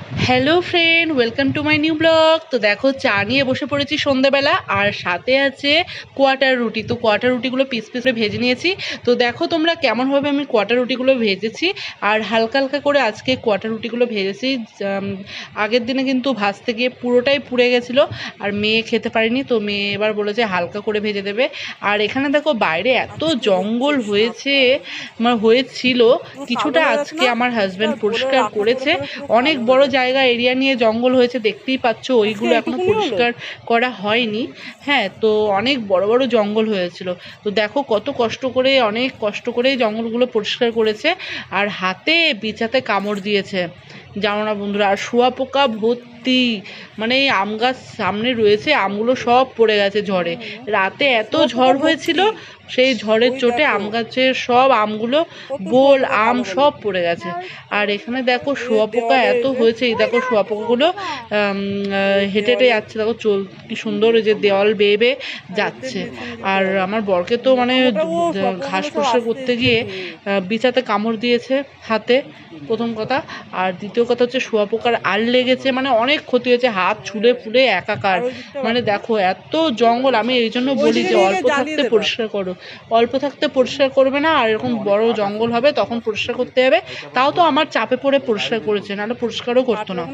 Hello friend, welcome to my new blog. তো দেখো, চা নিয়ে বসে পড়েছি সন্ধ্যাবেলা, আর সাথে আছে কোয়াটার রুটি। তো কোয়াটার রুটিগুলো পিস পিস করে ভেজে নিয়েছি। তো দেখো তোমরা কেমনভাবে আমি কোয়াটার রুটিগুলো ভেজেছি, আর হালকা হালকা করে আজকে কোয়াটার রুটিগুলো ভেজেছি। আগের দিনে কিন্তু ভাজতে গিয়ে পুরোটাই পুড়ে গেছিলো, আর মেয়ে খেতে পারেনি, তো মেয়ে এবার বলেছে হালকা করে ভেজে দেবে। আর এখানে দেখো বাইরে এত জঙ্গল হয়েছে, মানে হয়েছিল কিছুটা, আজকে আমার হাজব্যান্ড পরিষ্কার করেছে। অনেক বড় জায়গা এরিয়া নিয়ে জঙ্গল হয়েছে, দেখতেই পাচ্ছ, ওইগুলো এখনো পরিষ্কার করা হয়নি। হ্যাঁ, তো অনেক বড় বড় জঙ্গল হয়েছিল। তো দেখো কত কষ্ট করে, অনেক কষ্ট করে জঙ্গলগুলো পরিষ্কার করেছে, আর হাতে বিছাতে কামড় দিয়েছে, জানো না বন্ধুরা। আর শুঁয়াপোকা ভর্তি, মানে এই আম গাছ সামনে রয়েছে, আমগুলো সব পড়ে গেছে ঝড়ে। রাতে এত ঝড় হয়েছিল, সেই ঝড়ের চোটে আম গাছের সব আমগুলো, বোল আম সব পড়ে গেছে। আর এখানে দেখো শুঁয়াপোকা এত হয়েছে, এই দেখো শুঁয়াপোকাগুলো হেঁটে হেঁটে যাচ্ছে, দেখো কি সুন্দর, ওই যে দেওয়াল বেয়ে বেয়ে যাচ্ছে। আর আমার বরকে তো মানে ঘাস পরিষ্কার করতে গিয়ে বিছাতে কামড় দিয়েছে হাতে, প্রথম কথা। আর দ্বিতীয় কথা হচ্ছে শুঁয়াপোকার আর লেগেছে, মানে অনেক ক্ষতি হয়েছে, হাত ছুলে ফুলে একাকার। মানে দেখো এত জঙ্গল, আমি এই জন্য বলি যে অল্প থাকতে পরিষ্কার করো, অল্প থাকতে পরিষ্কার করবে না, আর এরকম বড় জঙ্গল হবে তখন পরিষ্কার করতে হবে। তাও তো আমার চাপে পড়ে পরিষ্কার করেছে, নাহলে পরিষ্কারও করতো না।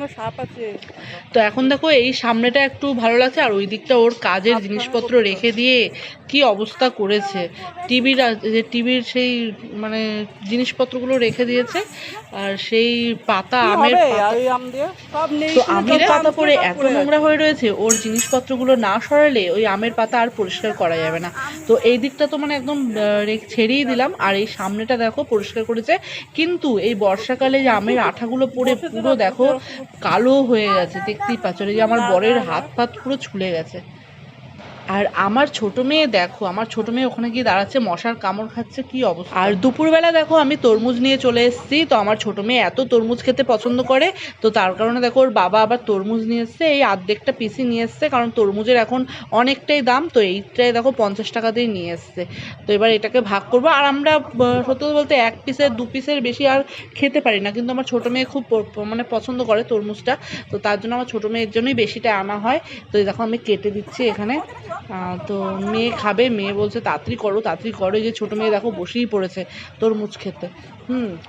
তো এখন দেখো এই সামনেটা একটু ভালো লাগছে, আর ওই দিকটা ওর কাজের জিনিসপত্র রেখে দিয়ে কি অবস্থা করেছে। টিভির সেই মানে জিনিসপত্রগুলো রেখে দিয়েছে, আর সেই পাতা, আমের পাতা, তো আমের পাতা পরে এত নোংরা হয়ে রয়েছে, ওর জিনিসপত্রগুলো না সরালে ওই আমের পাতা আর পরিষ্কার করা যাবে না। তো এই দিকটা তো মানে একদম ছেড়েই দিলাম, আর এই সামনেটা দেখো পরিষ্কার করেছে। কিন্তু এই বর্ষাকালে যে আমের আঠাগুলো পড়ে পুরো দেখো কালো হয়ে গেছে, দেখতেই পাচ্ছ, এই যে আমার বরের হাত ফাত পুরো ছুলে গেছে। আর আমার ছোট মেয়ে দেখো, আমার ছোট মেয়ে ওখানে গিয়ে দাঁড়াচ্ছে, মশার কামড় খাচ্ছে, কি অবস্থা। আর দুপুরবেলা দেখো আমি তরমুজ নিয়ে চলে এসেছি। তো আমার ছোট মেয়ে এত তরমুজ খেতে পছন্দ করে, তো তার কারণে দেখো ওর বাবা আবার তরমুজ নিয়ে এসছে, এই আর্ধেকটা পিসি নিয়ে এসছে, কারণ তরমুজের এখন অনেকটাই দাম। তো এইটাই দেখো 50 টাকা দিয়ে নিয়ে এসছে। তো এবার এটাকে ভাগ করবো। আর আমরা সত্যি বলতে এক পিসের দু পিসের বেশি আর খেতে পারি না, কিন্তু আমার ছোট মেয়ে খুব মানে পছন্দ করে তরমুজটা, তো তার জন্য আমার ছোট মেয়ের জন্যই বেশিটা আনা হয়। তো দেখো আমি কেটে দিচ্ছি এখানে। তো মেয়ে খাবে, মেয়ে বলছে তাড়াতাড়ি করো তাড়াতাড়ি করো। এই যে ছোটো মেয়ে দেখো বসেই পড়েছে তরমুজ খেতে।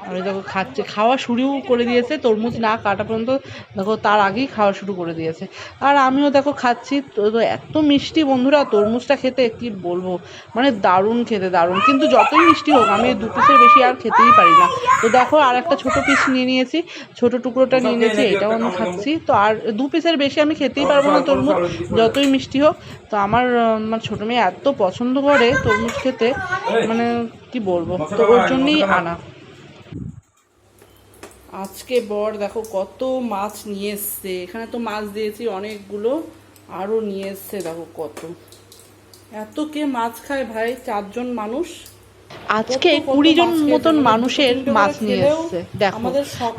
আর দেখো খাচ্ছে, খাওয়া শুরুও করে দিয়েছে, তরমুজ না কাটা পর্যন্ত দেখো তার আগেই খাওয়া শুরু করে দিয়েছে। আর আমিও দেখো খাচ্ছি। তো এত মিষ্টি বন্ধুরা তরমুজটা খেতে, কি বলবো, মানে দারুণ খেতে, দারুণ। কিন্তু যতই মিষ্টি হোক আমি দু পিসের বেশি আর খেতেই পারি না। তো দেখো আর একটা ছোটো পিস নিয়ে নিয়েছি, ছোটো টুকরোটা নিয়ে নিয়েছি, এটাও আমি খাচ্ছি। তো আর দু পিসের বেশি আমি খেতেই পারবো না তরমুজ, যতই মিষ্টি হোক। তো আমার ছোটো মেয়ে এত পছন্দ করে তরমুজ খেতে, মানে কি বলবো, তো ওর জন্যই আনা। আজকে বর দেখো কত মাছ নিয়ে এসছে, এখানে তো মাছ দিয়েছি অনেকগুলো, আরও নিয়ে এসছে দেখো কত। এত কে মাছ খায় ভাই, 4 জন মানুষ, আজকে 20 জন মতন মানুষের মাছ নিয়ে এসছে। দেখো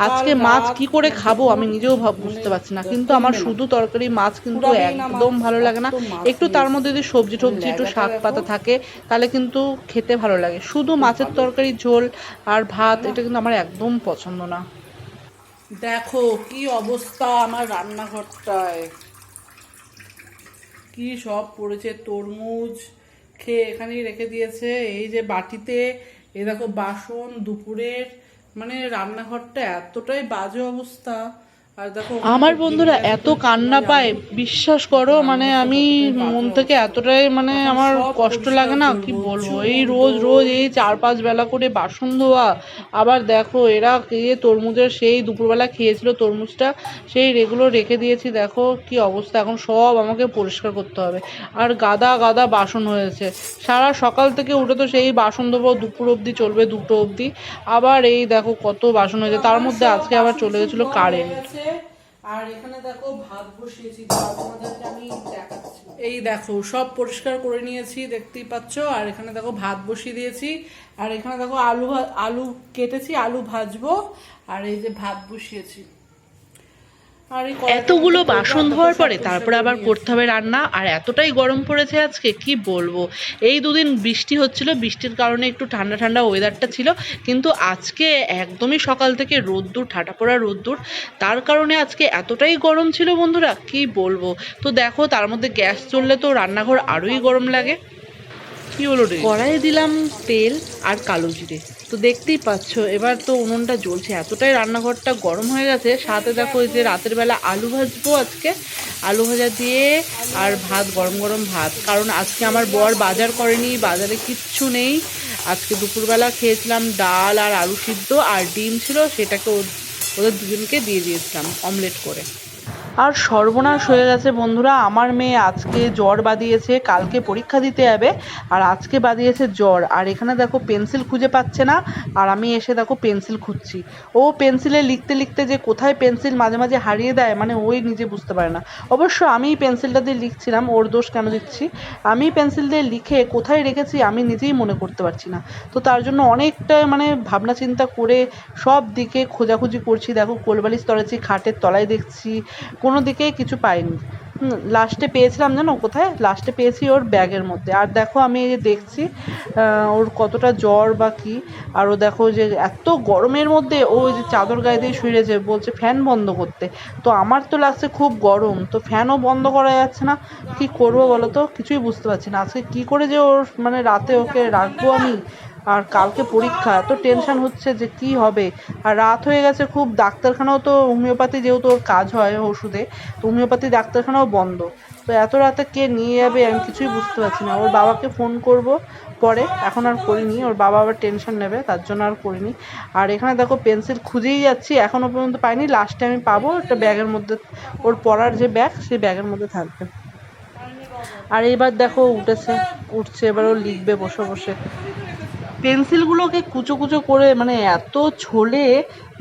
আজকে মাছ কি করে খাবো আমি নিজেও বুঝতে পারছি না, কিন্তু আমার শুধু তরকারি মাছ কিন্তু একদম ভালো লাগে না। একটু তার মধ্যে যদি সবজি টবজি একটু শাক পাতা থাকে তাহলে কিন্তু খেতে ভালো লাগে। শুধু মাছের তরকারি ঝোল আর ভাত, এটা কিন্তু আমার একদম পছন্দ না। দেখো কি অবস্থা আমার রান্নাঘরটায়, কি সব পড়েছে, তরমুজ খেয়ে এখানেই রেখে দিয়েছে, এই যে বাটিতে, এই দেখো বাসন দুপুরের, মানে রান্নাঘরটা এতটাই বাজে অবস্থা। আর দেখো আমার বন্ধুরা এত কান্না পায় বিশ্বাস করো, মানে আমি মন থেকে এতটাই, মানে আমার কষ্ট লাগে না, কি বলবো। এই রোজ রোজ এই 4-5 বেলা করে বাসন ধোয়া, আবার দেখো এরা তরমুজের সেই দুপুরবেলা খেয়েছিল তরমুজটা, সেই রেগুলো রেখে দিয়েছি, দেখো কি অবস্থা। এখন সব আমাকে পরিষ্কার করতে হবে, আর গাদা গাদা বাসন হয়েছে। সারা সকাল থেকে উঠে তো সেই বাসন ধোবো, দুপুর অবধি চলবে, 2টো অবধি। আবার এই দেখো কত বাসন হয়েছে, তার মধ্যে আজকে আবার চলে গেছিলো কারেন্ট। আর এখানে দেখো ভাত বসিয়েছি, তোমাদেরকে আমি দেখাচ্ছি। এই দেখো সব পরিষ্কার করে নিয়েছি, দেখতেই পাচ্ছ। আর এখানে দেখো ভাত বসিয়ে দিয়েছি, আর এখানে দেখো আলু কেটেছি, আলু ভাজবো, আর এই যে ভাত বসিয়েছি। এতগুলো বাসন ধোয়ার পরে তারপরে আবার করতে হবে রান্না। আর এতটাই গরম পড়েছে আজকে কি বলবো। এই দুদিন বৃষ্টি হচ্ছিল, বৃষ্টির কারণে একটু ঠান্ডা ঠান্ডা ওয়েদারটা ছিল, কিন্তু আজকে একদমই সকাল থেকে রোদ্দুর, ঠাটা পড়া রোদ্দুর। তার কারণে আজকে এতটাই গরম ছিল বন্ধুরা কি বলবো। তো দেখো তার মধ্যে গ্যাস চললে তো রান্নাঘর আরোই গরম লাগে। কি হলো রে, কড়াইয়ে দিলাম তেল আর কালো জিরে। তো দেখতেই পাচ্ছ এবার তো উনুনটা জ্বলছে, এতটাই রান্নাঘরটা গরম হয়ে গেছে। সাথে দেখো এই যে রাতের বেলা আলু ভাজবো আজকে, আলু ভাজা দিয়ে আর ভাত, গরম গরম ভাত। কারণ আজকে আমার বর বাজার করেনি, বাজারে কিচ্ছু নেই। আজকে দুপুরবেলা খেয়েছিলাম ডাল আর আলু সিদ্ধ আর ডিম ছিল, সেটাকে ওদের দুজনকে দিয়ে দিয়েছিলাম অমলেট করে। আর সর্বনাশ হয়ে গেছে বন্ধুরা, আমার মেয়ে আজকে জ্বর বাঁধিয়েছে, কালকে পরীক্ষা দিতে যাবে আর আজকে বাঁধিয়েছে জ্বর। আর এখানে দেখো পেন্সিল খুঁজে পাচ্ছে না, আর আমি এসে দেখো পেন্সিল খুঁজছি। ও পেন্সিলে লিখতে লিখতে যে কোথায় পেন্সিল মাঝে মাঝে হারিয়ে দেয়, মানে ওই নিজে বুঝতে পারে না। অবশ্য আমিই পেন্সিলটা দিয়ে লিখছিলাম, ওর দোষ কেন দিচ্ছি। আমি পেন্সিল দিয়ে লিখে কোথায় রেখেছি আমি নিজেই মনে করতে পারছি না। তো তার জন্য অনেকটা মানে ভাবনা চিন্তা করে সব দিকে খোঁজাখুঁজি করছি। দেখো কোলবালিশ তলাচ্ছি, খাটের তলায় দেখছি, কোনো দিকে কিছু পাইনি। লাস্টে পেয়েছিলাম জানো কোথায়, লাস্টে পেয়েছি ওর ব্যাগের মধ্যে। আর দেখো আমি এই যে দেখছি ওর কতটা জ্বর বা কী। আর ও দেখো যে এত গরমের মধ্যে ও যে চাদর গায়ে দিয়ে শুয়ে রয়েছে, বলছে ফ্যান বন্ধ করতে। তো আমার তো লাগছে খুব গরম, তো ফ্যানও বন্ধ করা যাচ্ছে না। কি করবো বলো তো, কিছুই বুঝতে পারছি না আজকে কি করে যে ওর মানে রাতে ওকে রাখবো আমি। আর কালকে পরীক্ষা, এত টেনশন হচ্ছে যে কি হবে। আর রাত হয়ে গেছে খুব, ডাক্তারখানাও তো হোমিওপ্যাথি যেহেতু ওর কাজ হয় ওষুধে, তো হোমিওপ্যাথি ডাক্তারখানাও বন্ধ। তো এত রাতে কে নিয়ে যাবে আমি কিছুই বুঝতে পারছি না। ওর বাবাকে ফোন করব পরে, এখন আর করিনি, ওর বাবা আবার টেনশন নেবে তার জন্য আর করিনি। আর এখানে দেখো পেন্সিল খুঁজেই যাচ্ছি, এখনও পর্যন্ত পাইনি। লাস্টে আমি পাবো, একটা ব্যাগের মধ্যে, ওর পড়ার যে ব্যাগ সেই ব্যাগের মধ্যে থাকবে। আর এইবার দেখো উঠছে, এবার ও লিখবে বসে বসে। পেন্সিলগুলোকে কুচো কুচো করে মানে এত ছোলে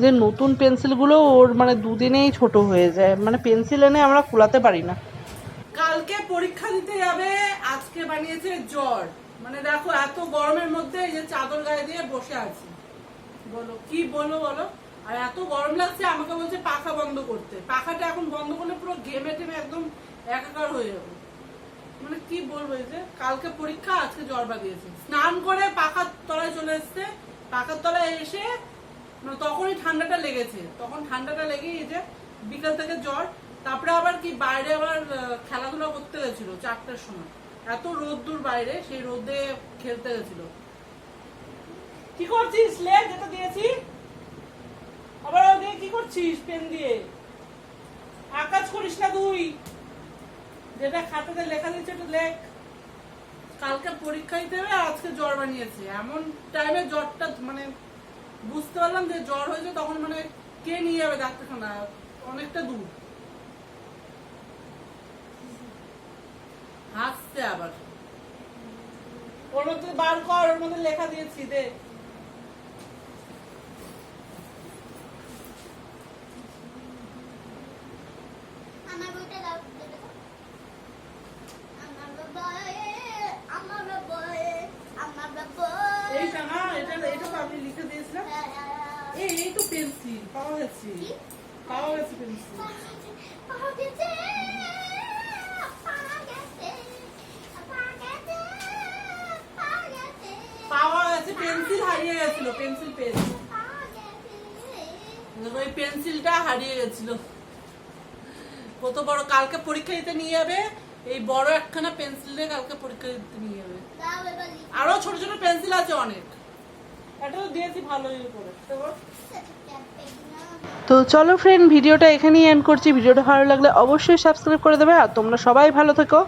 যে নতুন পেন্সিলগুলো ওর মানে দুদিনেই ছোট হয়ে যায়, মানে পেন্সিল এনে আমরা কুলাতে পারি না। কালকে পরীক্ষা দিতে যাবে, আজকে বানিয়েছে জ্বর। মানে দেখো এত গরমের মধ্যে এই যে চাদর গায়ে দিয়ে বসে আছি, বলো কি বলো বলো। আর এত গরম লাগছে, আমাকে বলছে পাখা বন্ধ করতে। পাখাটা এখন বন্ধ করলে পুরো ঘেমে টেমে একদম একাকার হয়ে যাবে। মানে কি বলবো, এই যে কালকে পরীক্ষা আজকে জ্বর বাঁধিয়েছে। স্নান করে পাখার তলায় চলে এসছে, পাখার তলায় এসে মানে তখনই ঠান্ডাটা লেগেছে, তখন ঠান্ডাটা লেগে এই যে বিকাল থেকে জ্বর। তারপরে আবার কি বাইরে আবার খেলাধুলা করতে গেছিল 4টার সময়, এত রোদ্দুর বাইরে, সেই রোদে খেলতে গেছিল। কি করছিস? লেখ যেটা দিয়েছি আবার ওদিকে কি করছিস পেন দিয়ে? আকাজ করিস না তুই, যেটা খাতাতে লেখা দিচ্ছে একটু লেখ। কালকে পরীক্ষা দিতে হবে, আজকে জ্বর বানিয়েছে। এমন টাইমে জ্বরটা মানে বুঝতে পারলাম যে জ্বর হয়েছে, তখন মানে কে নিয়ে যাবে ডাক্তারখানা, অনেকটা দূর। হাসছে আবার, ওর মধ্যে বার কর, ওর মধ্যে লেখা দিয়েছি দে। এইটা না, এটা তো আমি লিখে দিয়েছিলাম। এই তো পেন্সিল পাওয়া গেছে, পাওয়া গেছে পেন্সিল। পাওয়া গেছে পেন্সিল, হারিয়ে গেছিল, পেন্সিল পেয়েছি। ওই পেন্সিলটা হারিয়ে গেছিল। কত বড়, কালকে পরীক্ষা দিতে নিয়ে যাবে, এই বড় একখানা পেন্সিল দিয়ে কালকে পরীক্ষা দিতে নিয়ে যাবে। আরো ছোট ছোট পেন্সিল আছে অনেক, এটাও দিয়েছি ভালো করে। তো চলো ফ্রেন্ড, ভিডিওটা এখানেই এন্ড করছি। ভিডিওটা ভালো লাগলে অবশ্যই সাবস্ক্রাইব করে দেবে, আর তোমরা সবাই ভালো থেকো।